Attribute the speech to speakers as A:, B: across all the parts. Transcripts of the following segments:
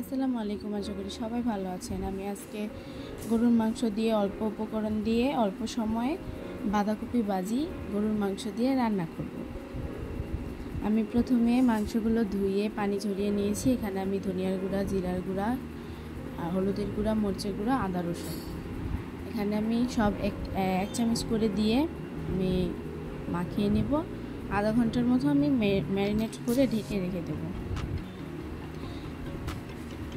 A: আসসালামু আলাইকুম। আশা করি সবাই ভালো আছেন। আমি আজকে গরুর মাংস দিয়ে অল্প উপকরণ দিয়ে অল্প সময়ে বাঁধাকপি ভাজি গরুর মাংস দিয়ে রান্না করব। আমি প্রথমে মাংসগুলো ধুয়ে পানি ঝরিয়ে নিয়েছি। এখানে আমি ধনিয়ার গুঁড়া, জিরার গুঁড়া, হলুদের গুঁড়া, মরিচের গুঁড়া, আদা রসুন এখানে আমি সব এক চামচ করে দিয়ে আমি মাখিয়ে নেব। আধা ঘন্টার মতো আমি ম্যারিনেট করে ঢেকে রেখে দেবো।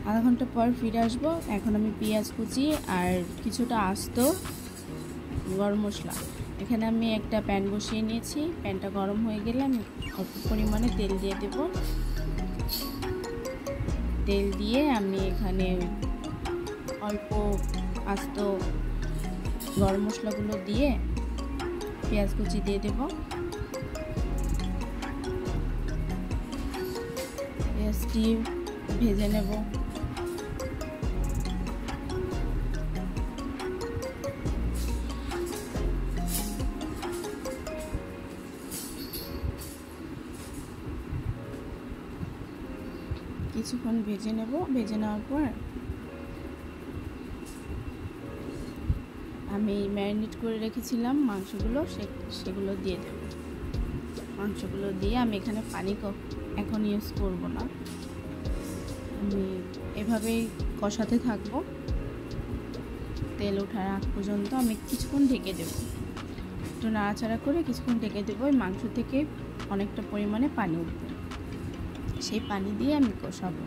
A: আধা ঘন্টা পর ফিরে আসবো। এখন আমি পেঁয়াজ কুচি আর কিছুটা আস্ত গরম মশলা, এখানে আমি একটা প্যান বসিয়ে নিয়েছি। প্যানটা গরম হয়ে গেলে আমি অল্প পরিমাণে তেল দিয়ে দেব। তেল দিয়ে আমি এখানে অল্প আস্ত গরম মশলাগুলো দিয়ে পেঁয়াজ কুচি দিয়ে দেব। পেঁয়াজটি ভেজে নেব। কিছুক্ষণ ভেজে নেব। ভেজে নেওয়ার পর আমি ম্যারিনেট করে রেখেছিলাম মাংসগুলো, সেগুলো দিয়ে দেব। মাংসগুলো দিয়ে আমি এখানে পানি এখন ইউজ করব না, আমি এভাবেই কষাতে থাকবো তেল ওঠার আগ পর্যন্ত। আমি কিছুক্ষণ ঢেকে দেব, একটু নাড়াচাড়া করে কিছুক্ষণ ঢেকে দেবো। ওই মাংস থেকে অনেকটা পরিমাণে পানি উঠবে, সেই পানি দিয়ে আমি কষাবো।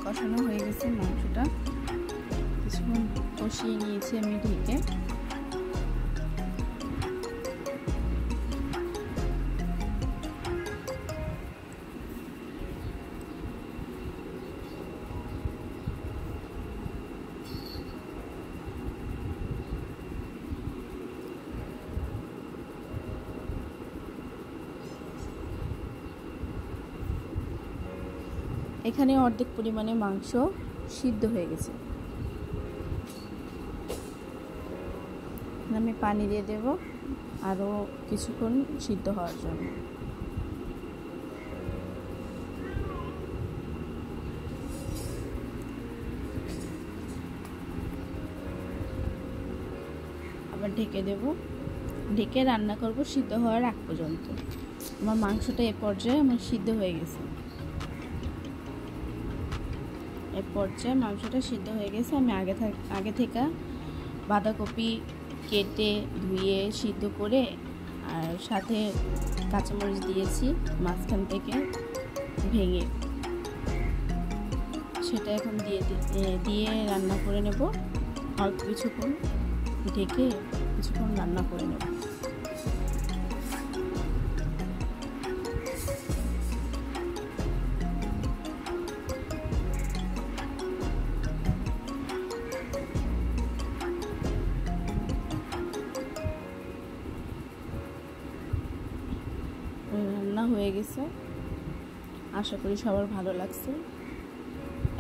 A: কষানো হয়ে গেছে মাংসটা, কিছুক্ষণ কষিয়ে নিয়েছি আমি ঢেকে। এখানে অর্ধেক পরিমাণে মাংস সিদ্ধ হয়ে গেছে। আমি পানি দিয়ে দেব আরও কিছুক্ষণ সিদ্ধ হওয়ার জন্য। আবার ঢেকে দেব, ঢেকে রান্না করব সিদ্ধ হওয়ার আগ পর্যন্ত। আমার মাংসটা এ পর্যায়ে আমার সিদ্ধ হয়ে গেছে। এ পর্যায়ে মাংসটা সিদ্ধ হয়ে গেছে। আমি আগে থেকে বাঁধাকপি কেটে ধুয়ে সিদ্ধ করে আর সাথে কাঁচামরিচ দিয়েছি মাঝখান থেকে ভেঙে, সেটা এখন দিয়ে রান্না করে নেব। অল্প কিছুক্ষণ ঢেকে কিছুক্ষণ রান্না করে নেব। রান্না হয়ে গেছে, আশা করি সবার ভালো লাগছে।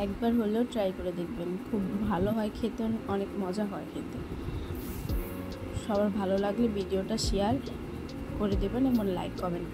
A: একবার হলেও ট্রাই করে দেখবেন, খুব ভালো হয় খেতে, অনেক মজা হয় খেতে। সবার ভালো লাগলে ভিডিওটা শেয়ার করে দেবেন এবং লাইক কমেন্ট